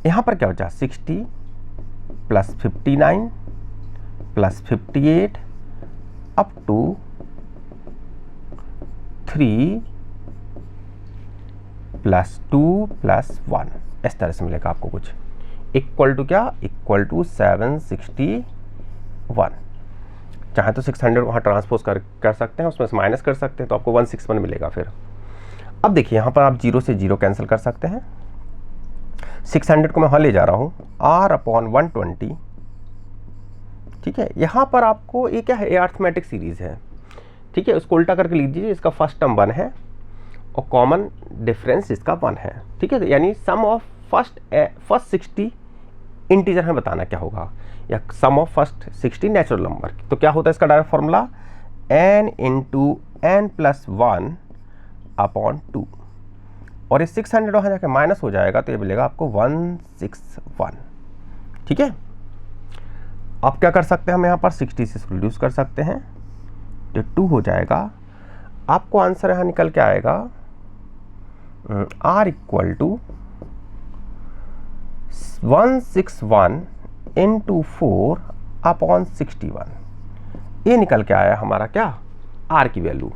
यहाँ पर क्या हो जाए 60 plus 59 plus 58 up to 3 plus 2 plus 1, इस तरह से मिलेगा आपको कुछ, इक्वल टू क्या? Equal to 761। चाहे तो 600 वहाँ ट्रांसपोज कर सकते हैं, उसमें से माइनस कर सकते हैं, तो आपको 161 मिलेगा। फिर अब देखिए यहाँ पर आप 0 से 0 कैंसिल कर सकते हैं। 600 को मैं वहाँ ले जा रहा हूँ, R अपॉन 120। ठीक है, यहाँ पर आपको ये क्या है? ये अर्थमेटिक सीरीज़ है। ठीक है, उसको उल्टा करके लिख दीजिए। इसका फर्स्ट टर्म 1 है और कॉमन डिफरेंस इसका 1 है। ठीक है, यानी सम ऑफ फर्स्ट 60 इंटीजर में बताना क्या होगा, या सम ऑफ फर्स्ट 60 नेचुरल नंबर। तो क्या होता है इसका direct formula? n into n plus 1 upon 2, और ये 600 वहाँ जाके माइनस हो जाएगा तो ये मिलेगा आपको 161। ठीक है, अब क्या कर सकते हैं हम यहाँ पर 60 से रिड्यूस कर सकते हैं, तो 2 हो जाएगा। आपको आंसर यहाँ निकल के आएगा R equal to 161 into 4 upon 61। ये निकल के आया हमारा क्या? R की वैल्यू।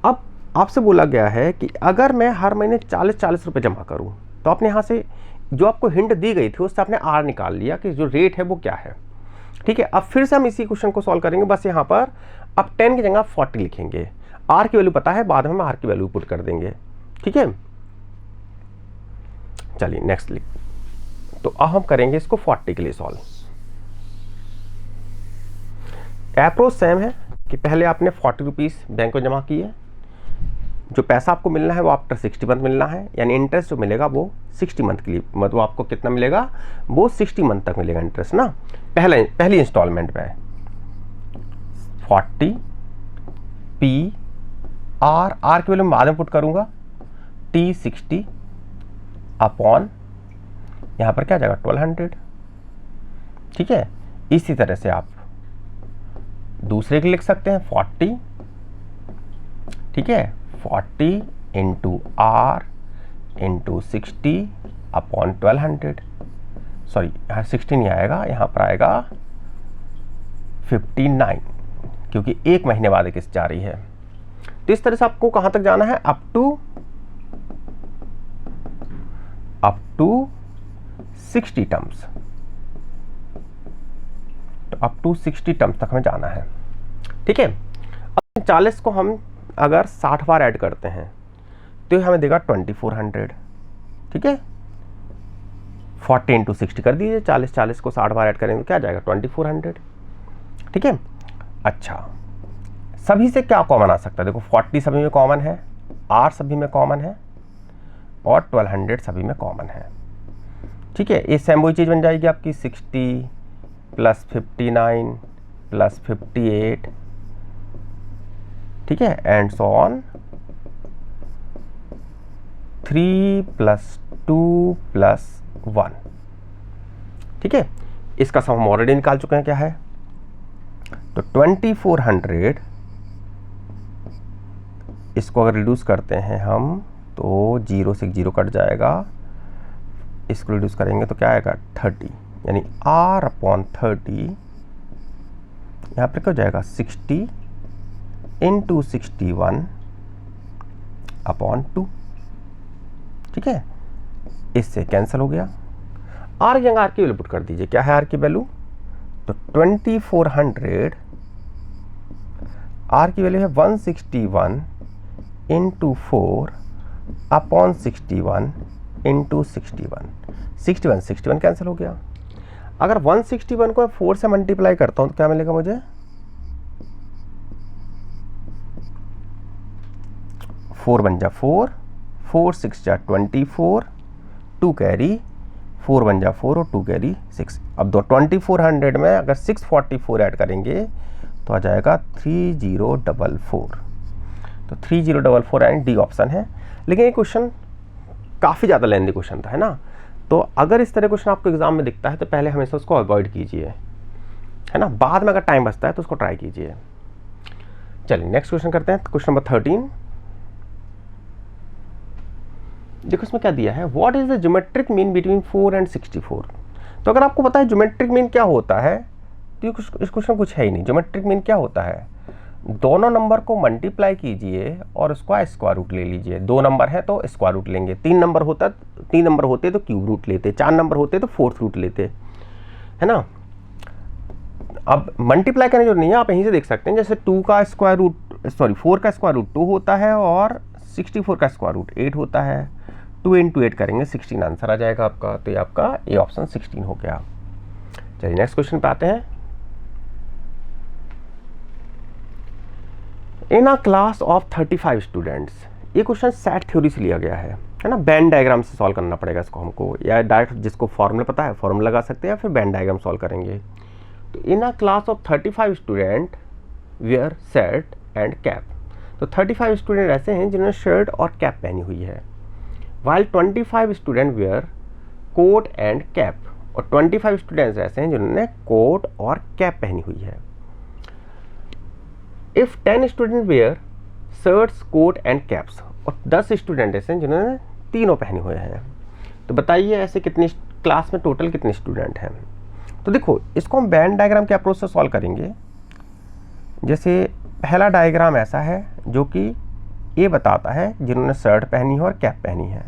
अब आपसे बोला गया है कि अगर मैं हर महीने 40 रुपये जमा करूं, तो आपने यहाँ से जो आपको हिंट दी गई थी उससे आपने R निकाल लिया कि जो रेट है वो क्या है। ठीक है, अब फिर से हम इसी क्वेश्चन को सॉल्व करेंगे, बस यहाँ पर अब 10 की जगह 40 लिखेंगे। आर की वैल्यू पता है, बाद में हम आर की वैल्यू पुट कर देंगे, ठीक है। चलिए नेक्स्ट लिख, तो अब हम करेंगे इसको 40 के लिए सॉल्व। अप्रोच सेम है कि पहले आपने 40 रुपीज़ बैंक में जमा किए, जो पैसा आपको मिलना है वो आफ्टर 60 मंथ मिलना है, यानी इंटरेस्ट जो मिलेगा वो 60 मंथ के लिए, मतलब आपको कितना मिलेगा, वो 60 मंथ तक मिलेगा इंटरेस्ट ना, पहली इंस्टॉलमेंट पे 40 पी आर की वैल्यू मैं बाद में पुट करूंगा, टी 60 अपॉन यहाँ पर क्या आ जाएगा 1200, ठीक है। इसी तरह से आप दूसरे के लिख सकते हैं 40, ठीक है, 40 into R into 60 upon 1200, sorry यहाँ 60 नहीं आएगा, यहाँ पर आएगा 59, क्योंकि एक महीने बाद किस्त जा रही है। तो इस तरह से आपको कहाँ तक जाना है, अप टू 60 टर्म्स, तो अप टू 60 टर्म्स तक हमें जाना है, ठीक है। अब 40 को हम अगर 60 बार ऐड करते हैं तो हमें देगा 2400, ठीक है। 40 इंटू 60 कर दीजिए, 40 को 60 बार ऐड करेंगे तो क्या जाएगा 2400, ठीक है। अच्छा, सभी से क्या कॉमन आ सकता है, देखो 40 सभी में कॉमन है, आर सभी में कॉमन है, और 1200 सभी में कॉमन है, ठीक है। ये सेम वही चीज़ बन जाएगी आपकी 60 प्लस 59 प्लस 58, ठीक है, and so on 3 plus 2 plus 1, ठीक है। इसका सम हम ऑलरेडी निकाल चुके हैं, क्या है, तो 2400, इसको अगर रिड्यूस करते हैं हम तो 0 से 0 कट जाएगा, इसको रिड्यूस करेंगे तो क्या आएगा 30, यानी r अपॉन 30 यहाँ पर क्या हो जाएगा 60 इंटू 61 अपॉन 2, ठीक है। इससे कैंसिल हो गया, आर की वैल्यू पुट कर दीजिए, क्या है आर की वैल्यू, तो 2400 आर की वैल्यू है 161 इंटू 4 अपॉन 61 इंटू 61 कैंसिल हो गया। अगर 161 को 4 से मल्टीप्लाई करता हूं तो क्या मिलेगा मुझे, 4 बन जा 4, 4 6 जा 24, 2 कैरी, 4 बन जा 4 और 2 कैरी 6। अब 2400 में अगर 644 ऐड करेंगे तो आ जाएगा 3044, तो 3044 एंड डी ऑप्शन है। लेकिन ये क्वेश्चन काफ़ी ज़्यादा लेंथी क्वेश्चन था, है ना, तो अगर इस तरह क्वेश्चन आपको एग्जाम में दिखता है तो पहले हमेशा उसको अवॉइड कीजिए, है ना, बाद में अगर टाइम बचता है तो उसको ट्राई कीजिए। चलिए नेक्स्ट क्वेश्चन करते हैं, क्वेश्चन नंबर 13। देखो इसमें क्या दिया है, what is the geometric mean between 4 and 64। तो अगर आपको पता है ज्योमेट्रिक मीन क्या होता है तो इस क्वेश्चन कुछ है ही नहीं। ज्योमेट्रिक मीन क्या होता है, दोनों नंबर को मल्टीप्लाई कीजिए और उसका स्क्वायर रूट ले लीजिए। 2 नंबर है तो स्क्वायर रूट लेंगे, 3 नंबर होते तो क्यूब रूट लेते, 4 नंबर होते तो फोर्थ रूट लेते, है ना। अब मल्टीप्लाई करने की जरूरत नहीं है, आप यहीं से देख सकते हैं, जैसे 4 का स्क्वायर रूट 2 होता है और 64 का स्क्वायर रूट 8 होता है। 2 इंटू 8 करेंगे 16 आंसर आ जाएगा आपका, तो ये आपका ए ऑप्शन 16 हो गया। चलिए नेक्स्ट क्वेश्चन पे आते हैं। इन अ क्लास ऑफ 35 स्टूडेंट्स, ये क्वेश्चन सेट थ्योरी से लिया गया है ना, वेन डायग्राम से सॉल्व करना पड़ेगा इसको हमको, या डायरेक्ट जिसको फॉर्मूला पता है फॉर्मूला लगा सकते हैं, या फिर वेन डायग्राम सॉल्व करेंगे। तो in a class of 35 student wear shirt and cap, तो 35 स्टूडेंट ऐसे हैं जिन्होंने शर्ट और कैप पहनी हुई है, while 25 student wear coat and cap, और 25 स्टूडेंट्स ऐसे हैं जिन्होंने कोट और कैप पहनी हुई है। If 10 student wear shirts coat and caps, और 10 स्टूडेंट ऐसे हैं जिन्होंने तीनों पहने हुए हैं, तो बताइए ऐसे कितनी क्लास में टोटल कितने स्टूडेंट हैं। तो देखो इसको हम वेन डायग्राम के अप्रोच से सॉल्व करेंगे। जैसे पहला डायग्राम ऐसा है जो कि ये बताता है जिन्होंने शर्ट पहनी है और कैप पहनी है,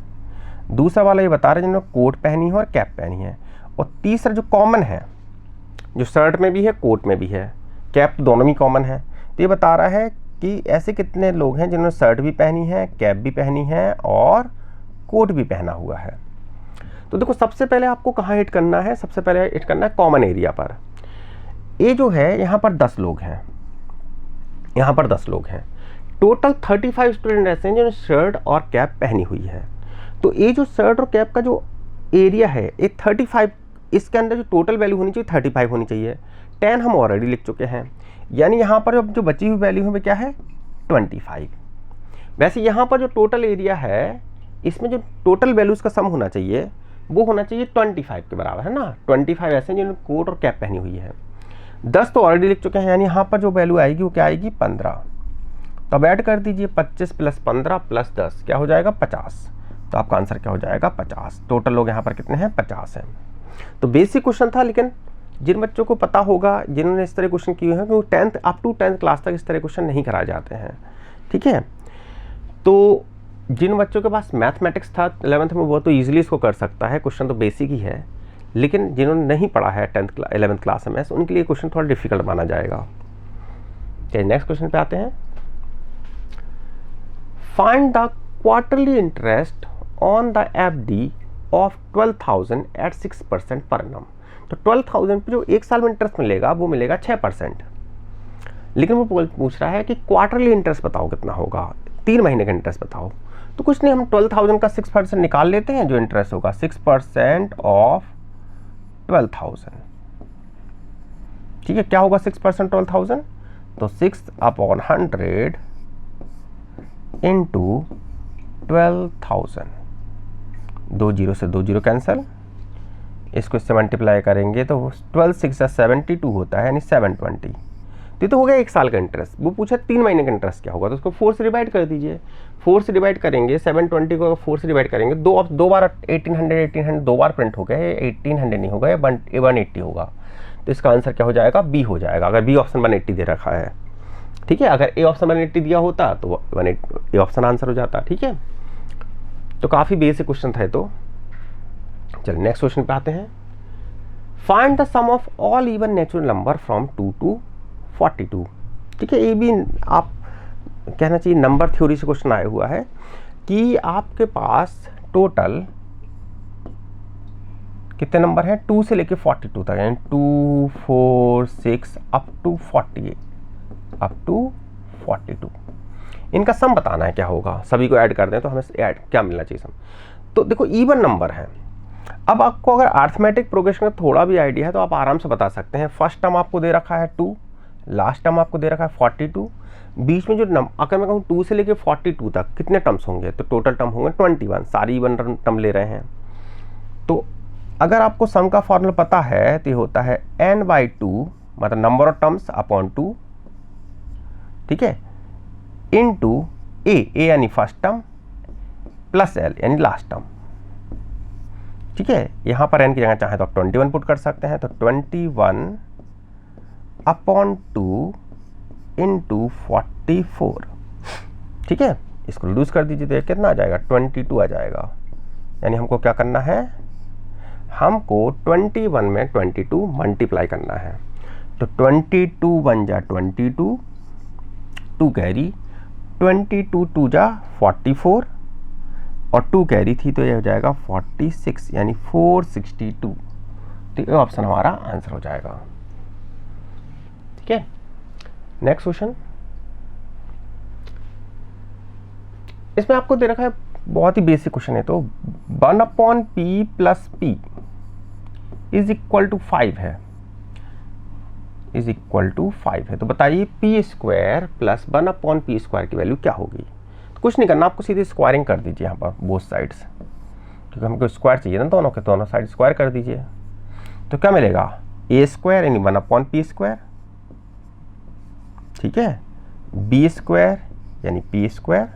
दूसरा वाला ये बता रहा है जिन्होंने कोट पहनी है और कैप पहनी है, और तीसरा जो कॉमन है, जो शर्ट में भी है कोट में भी है, कैप दोनों में कॉमन है, तो ये बता रहा है कि ऐसे कितने लोग हैं जिन्होंने शर्ट भी पहनी है, कैप भी पहनी है और कोट भी पहना हुआ है। तो देखो सबसे पहले आपको कहाँ हिट करना है, सबसे पहले हिट करना है कॉमन एरिया पर। ये जो है यहाँ पर 10 लोग हैं, यहाँ पर 10 लोग हैं, टोटल 35 स्टूडेंट ऐसे हैं जिन्होंने शर्ट और कैप पहनी हुई है। तो ये जो शर्ट और कैप का जो एरिया है ये 35, इसके अंदर जो टोटल वैल्यू होनी चाहिए 35 होनी चाहिए। 10 हम ऑलरेडी लिख चुके हैं, यानी यहाँ पर जो बची हुई वैल्यू है वो क्या है 25। वैसे यहाँ पर जो टोटल एरिया है इसमें जो टोटल वैल्यूज़ का सम होना चाहिए वो होना चाहिए 25 के बराबर, है ना। 25 ऐसे जिन्होंने कोट और कैप पहनी हुई है। 10 तो ऑलरेडी लिख चुके हैं, यानी यहाँ पर जो वैल्यू आएगी वो क्या आएगी 15। तो अब ऐड कर दीजिए 25 + 15 + 10 क्या हो जाएगा 50। तो आपका आंसर क्या हो जाएगा 50। टोटल लोग यहाँ पर कितने हैं 50 हैं। तो बेसिक क्वेश्चन था, लेकिन जिन बच्चों को पता होगा, जिन्होंने इस तरह क्वेश्चन किए हैं, वो 10th up to 10th class तक इस तरह क्वेश्चन नहीं कराए जाते हैं, ठीक है। तो जिन बच्चों के पास मैथमेटिक्स था 11th में वो तो ईजिली इसको कर सकता है, क्वेश्चन तो बेसिक ही है। लेकिन जिन्होंने नहीं पढ़ा है 11th क्लास में, उनके लिए क्वेश्चन थोड़ा डिफिकल्ट माना जाएगा। चलिए नेक्स्ट क्वेश्चन पे आते हैं। Find the quarterly interest on the FD of 12,000 at 6% per annum। तो 12,000 पे जो एक साल में इंटरेस्ट मिलेगा वो मिलेगा 6%। लेकिन वो पूछ रहा है कि क्वार्टरली इंटरेस्ट बताओ कितना होगा, 3 महीने का इंटरेस्ट बताओ। तो कुछ नहीं, हम 12,000 का 6% निकाल लेते हैं, जो इंटरेस्ट होगा 6% ऑफ 12,000, ठीक है। क्या होगा 6% 12,000, तो 6/100 इंटू 12,000। 2 0 से 2 0 कैंसिल, इसको इससे मल्टीप्लाई करेंगे तो 12 6 72 होता है, यानी 720। तो हो गया एक साल का इंटरेस्ट। वो पूछा 3 महीने का इंटरेस्ट क्या होगा, तो उसको 4 से डिवाइड कर दीजिए। 4 से डिवाइड करेंगे 720 को 4 से डिवाइड करेंगे, दो बार 1800 दो बार प्रिंट हो गया है, 1800 नहीं होगा, 180 होगा। तो इसका आंसर क्या हो जाएगा बी हो जाएगा, अगर बी ऑप्शन 180 दे रखा है, ठीक है। अगर ए ऑप्शन 180 दिया होता तो ए ऑप्शन आंसर हो जाता, ठीक है। तो काफ़ी बेसिक क्वेश्चन था तो। चलिए नेक्स्ट क्वेश्चन पे आते हैं। Find the sum of all even natural number from 2 to 42, ठीक है। ये भी आप कहना चाहिए नंबर थ्योरी से क्वेश्चन आया हुआ है कि आपके पास टोटल कितने नंबर हैं 2 से लेके 42 तक, यानी 2 4 6 अप टू 42। इनका सम बताना है क्या होगा, सभी को ऐड कर दें तो हमें ऐड क्या मिलना चाहिए सम। तो देखो इवन नंबर है। अब आपको अगर अरिथमेटिक प्रोग्रेशन का थोड़ा भी आइडिया है तो आप आराम से बता सकते हैं। फर्स्ट टर्म आपको दे रखा है 2, लास्ट टर्म आपको दे रखा है 42, बीच में जो अगर मैं कहूँ 2 से लेके 42 तक कितने टर्म्स होंगे, तो टोटल टर्म होंगे 21। सारी इवन टर्म ले रहे हैं। तो अगर आपको सम का फॉर्मूला पता है तो ये होता है n/2, मतलब नंबर ऑफ टर्म्स अपॉन 2, ठीक है, इनटू ए यानी फर्स्ट टर्म प्लस l यानी लास्ट टर्म, ठीक है। यहाँ पर n की जगह चाहे तो आप 21 पुट कर सकते हैं, तो 21/2 इंटू 44, ठीक है। इसको रिड्यूस कर दीजिए तो कितना आ जाएगा 22 आ जाएगा। यानी हमको क्या करना है, हमको 21 में 22 मल्टीप्लाई करना है। तो 22 बन जा 22, 2 कैरी, 22 2 जा 44 और 2 कैरी थी तो ये हो जाएगा 46, यानी 462। तो ये ऑप्शन हमारा आंसर हो जाएगा, ठीक है। नेक्स्ट क्वेश्चन, इसमें आपको दे रखा है बहुत ही बेसिक क्वेश्चन है। तो 1/p + p is equal to 5 है, इज इक्वल टू 5 है। तो बताइए p² + 1/p² की वैल्यू क्या होगी। तो कुछ नहीं करना, आपको सीधे स्क्वायरिंग कर दीजिए यहाँ पर बोथ साइड्स, क्योंकि हमको स्क्वायर चाहिए ना, दोनों के दोनों साइड स्क्वायर कर दीजिए। तो क्या मिलेगा a² यानी 1/p², ठीक है, b² यानी p²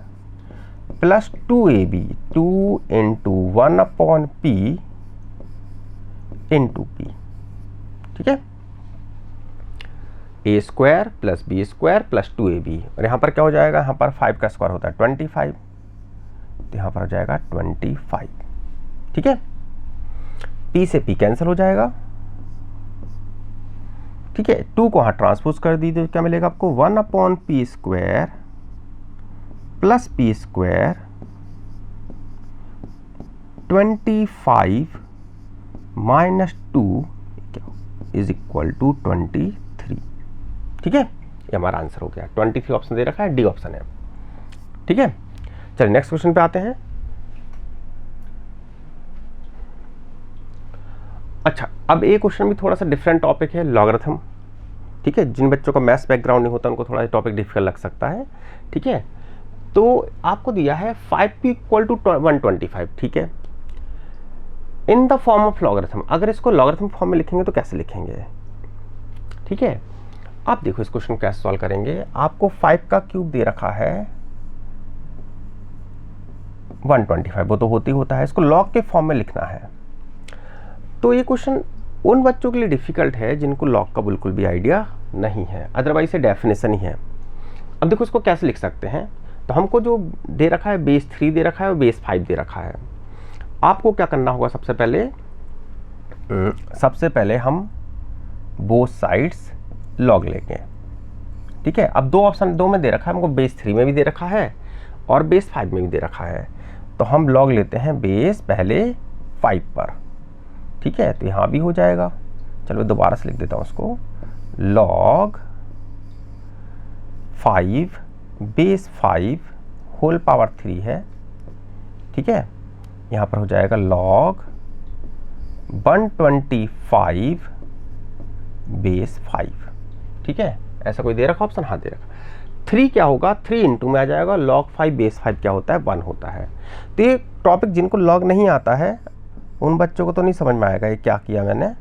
plus 2ab 2 into 1/p into p, ठीक है। a² + b² प्लस 2ab, और यहाँ पर क्या हो जाएगा, यहाँ पर 5 का स्क्वायर होता है 25, तो यहाँ पर हो जाएगा 25, ठीक है। p से p कैंसिल हो जाएगा, ठीक है, 2 को वहाँ ट्रांसपोज कर दी तो क्या मिलेगा आपको 1/p² plus p² 25 minus 2 is equal to 23। ठीक है, ये हमारा आंसर हो गया। 23 ऑप्शन दे रखा है, डी ऑप्शन है। ठीक है, चलिए नेक्स्ट क्वेश्चन पे आते हैं। अच्छा, अब ये क्वेश्चन भी थोड़ा सा डिफरेंट टॉपिक है, लॉगरिथम। ठीक है, जिन बच्चों का मैथ्स बैकग्राउंड नहीं होता उनको थोड़ा टॉपिक डिफिकल्ट लग सकता है। ठीक है, तो आपको दिया है 5p = 125। ठीक है, इन द फॉर्म ऑफ लॉगरिथम, अगर इसको लॉगरिथम फॉर्म में लिखेंगे तो कैसे लिखेंगे? ठीक है, आप देखो इस क्वेश्चन को कैसे सॉल्व करेंगे। आपको 5 का क्यूब दे रखा है 125, वो तो होता है, इसको लॉग के फॉर्म में लिखना है। तो ये क्वेश्चन उन बच्चों के लिए डिफिकल्ट है जिनको लॉग का बिल्कुल भी आइडिया नहीं है, अदरवाइज ये डेफिनेशन ही है। अब देखो इसको कैसे लिख सकते हैं। तो हमको जो दे रखा है बेस 3 दे रखा है और बेस 5 दे रखा है। आपको क्या करना होगा, सबसे पहले हम बोथ साइड्स लॉग लेंगे। ठीक है, अब 2 ऑप्शन 2 में दे रखा है हमको, बेस 3 में भी दे रखा है और बेस 5 में भी दे रखा है। तो हम लॉग लेते हैं बेस पहले 5 पर। ठीक है, तो यहाँ भी हो जाएगा। चलो दोबारा से लिख देता हूँ उसको, लॉग 5 बेस 5 होल पावर 3 है। ठीक है, यहाँ पर हो जाएगा लॉग 125 बेस 5। ठीक है, ऐसा कोई दे रखा ऑप्शन? हाँ दे रखा। 3 क्या होगा, 3 इंटू में आ जाएगा, log 5 बेस 5 क्या होता है, 1 होता है। तो ये टॉपिक जिनको लॉग नहीं आता है उन बच्चों को तो नहीं समझ में आएगा ये क्या किया मैंने।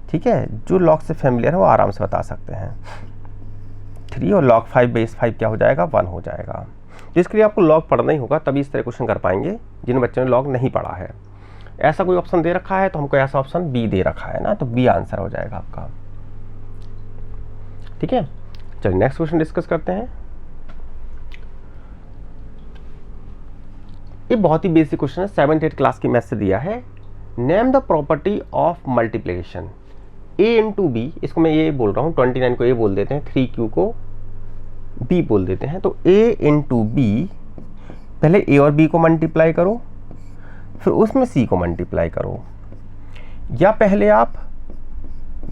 ठीक है, जो लॉग से फैमिलियर है वो आराम से बता सकते हैं। 3 और log 5 बेस 5 क्या हो जाएगा, 1 हो जाएगा। जिसके लिए आपको लॉग पढ़ना ही होगा, तभी इस तरह क्वेश्चन कर पाएंगे जिन बच्चों ने लॉग नहीं पढ़ा है। ऐसा कोई ऑप्शन दे रखा है तो हमको ऐसा ऑप्शन बी दे रखा है ना, तो बी आंसर हो जाएगा आपका। ठीक है, चलिए नेक्स्ट क्वेश्चन डिस्कस करते हैं। ये बहुत ही बेसिक क्वेश्चन है, 7th 8th क्लास की मैथ से दिया है। Name the property of multiplication a into B, इसको मैं ये बोल रहा हूँ, 29 को a बोल देते हैं, 3q को b बोल देते हैं। तो a इंटू बी, पहले a और b को मल्टीप्लाई करो, फिर उसमें c को मल्टीप्लाई करो, या पहले आप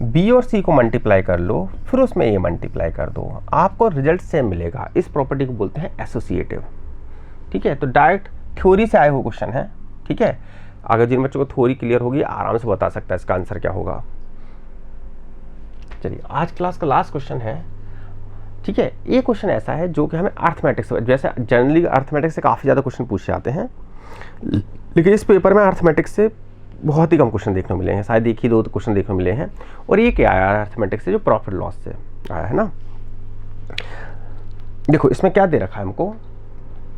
b और c को मल्टीप्लाई कर लो फिर उसमें a मल्टीप्लाई कर दो, आपको रिजल्ट सेम मिलेगा। इस प्रॉपर्टी को बोलते हैं एसोसिएटिव। ठीक है, तो डायरेक्ट थ्योरी से आए हुए क्वेश्चन है। ठीक है, अगर जिन बच्चों को थ्योरी क्लियर होगी आराम से बता सकता है इसका आंसर क्या होगा। चलिए आज क्लास का लास्ट क्वेश्चन है। ठीक है, ये क्वेश्चन ऐसा है जो कि हमें अर्थमेटिक्स, जैसे जनरली अर्थमेटिक्स से काफ़ी ज़्यादा क्वेश्चन पूछे जाते हैं, लेकिन इस पेपर में अर्थमेटिक्स से बहुत ही कम क्वेश्चन देखने को मिले हैं, शायद 1 ही 2 क्वेश्चन देखने को मिले हैं। और ये क्या आया अर्थमेटिक्स से, जो प्रॉफिट लॉस से आया है ना। देखो इसमें क्या दे रखा है हमको,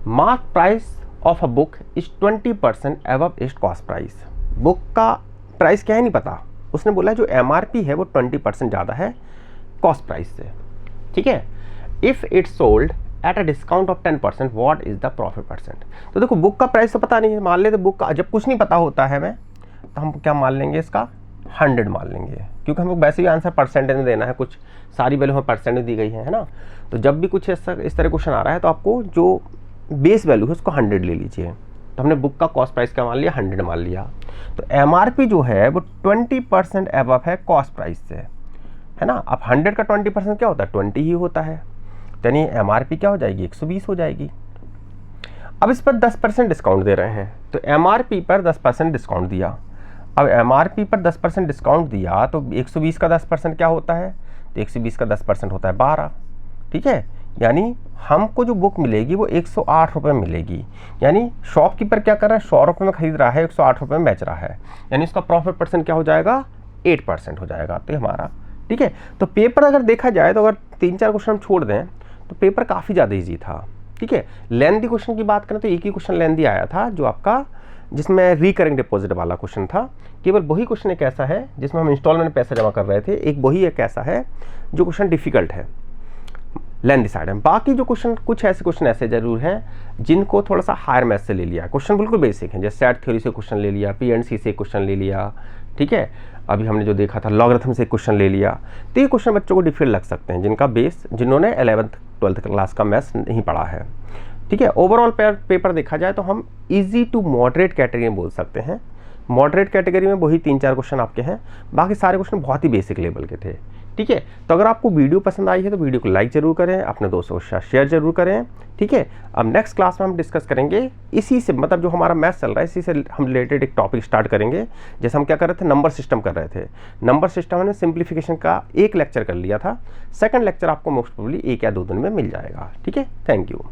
mark price of a book is 20% above it's cost price. Book का प्राइस क्या है नहीं पता, उसने बोला जो MRP है वो 20% ज़्यादा है कॉस्ट प्राइस से। ठीक है, if it's sold at a discount of 10% what is the profit percent. तो देखो बुक का प्राइस तो पता नहीं है, मान लेते बुक का, जब कुछ नहीं पता होता है हमें तो हम क्या मान लेंगे, इसका 100 मान लेंगे, क्योंकि हमको वैसे भी आंसर परसेंटेज में देना है, कुछ सारी वैल्यू हमें परसेंटेज दी गई है ना। तो जब भी कुछ इस तरह क्वेश्चन आ रहा है तो आपको जो बेस वैल्यू है उसको 100 ले लीजिए। तो हमने बुक का कॉस्ट प्राइस क्या मान लिया, 100 मान लिया। तो MRP जो है वो 20% अबव है कॉस्ट प्राइस से, है ना। अब 100 का 20% क्या होता है, 20 ही होता है, यानी MRP क्या हो जाएगी, 120 हो जाएगी। अब इस पर 10% डिस्काउंट दे रहे हैं, तो MRP पर 10% डिस्काउंट दिया। अब MRP पर 10% डिस्काउंट दिया तो 120 का 10% क्या होता है, तो 120 का 10% होता है 12। ठीक है, यानी हमको जो बुक मिलेगी वो 108 रुपये मिलेगी। यानी शॉपकीपर क्या कर रहा है, 100 रुपये में खरीद रहा है, 108 रुपये में बेच रहा है, यानी उसका प्रॉफिट परसेंट क्या हो जाएगा, 8% हो जाएगा। तो हमारा ठीक है। तो पेपर अगर देखा जाए तो अगर 3-4 क्वेश्चन हम छोड़ दें तो पेपर काफ़ी ज़्यादा ईजी था। ठीक है, लेंथी क्वेश्चन की बात करें तो एक ही क्वेश्चन लेंथी आया था जो आपका, जिसमें रिकरिंग डिपॉजिट वाला क्वेश्चन था। केवल वही क्वेश्चन एक ऐसा है जिसमें हम इंस्टॉलमेंट पैसा जमा कर रहे थे, एक वही एक ऐसा है जो क्वेश्चन डिफिकल्ट है। लेंथी साइड में। बाकी जो क्वेश्चन, कुछ ऐसे क्वेश्चन ऐसे जरूर हैं जिनको थोड़ा सा हायर मैथ से ले लिया, क्वेश्चन बिल्कुल बेसिक हैं, जैसे सेट थ्योरी से क्वेश्चन ले लिया, पी&सी से क्वेश्चन ले लिया, ठीक है। अभी हमने जो देखा था लॉगरिथम से क्वेश्चन ले लिया। तो ये क्वेश्चन बच्चों को डिफिकल्ट लग सकते हैं जिनका बेस, जिन्होंने 11th 12th क्लास का मैथ्स नहीं पढ़ा है, ठीक है। ओवरऑल पेपर देखा जाए तो हम इजी टू मॉडरेट कैटेगरी में बोल सकते हैं। मॉडरेट कैटेगरी में वही 3-4 क्वेश्चन आपके हैं, बाकी सारे क्वेश्चन बहुत ही बेसिक लेवल के थे, ठीक है। तो अगर आपको वीडियो पसंद आई है तो वीडियो को लाइक जरूर करें, अपने दोस्तों के साथ शेयर जरूर करें, ठीक है। अब नेक्स्ट क्लास में हम डिस्कस करेंगे इसी से, मतलब जो हमारा मैथ्स चल रहा है इसी से हम रिलेटेड एक टॉपिक स्टार्ट करेंगे। जैसे हम क्या कर रहे थे, नंबर सिस्टम कर रहे थे। नंबर सिस्टम में सिंप्लीफिकेशन का एक लेक्चर कर लिया था, सेकंड लेक्चर आपको मोस्ट प्रोबेबली 1 या 2 दिन में मिल जाएगा, ठीक है। Thank you.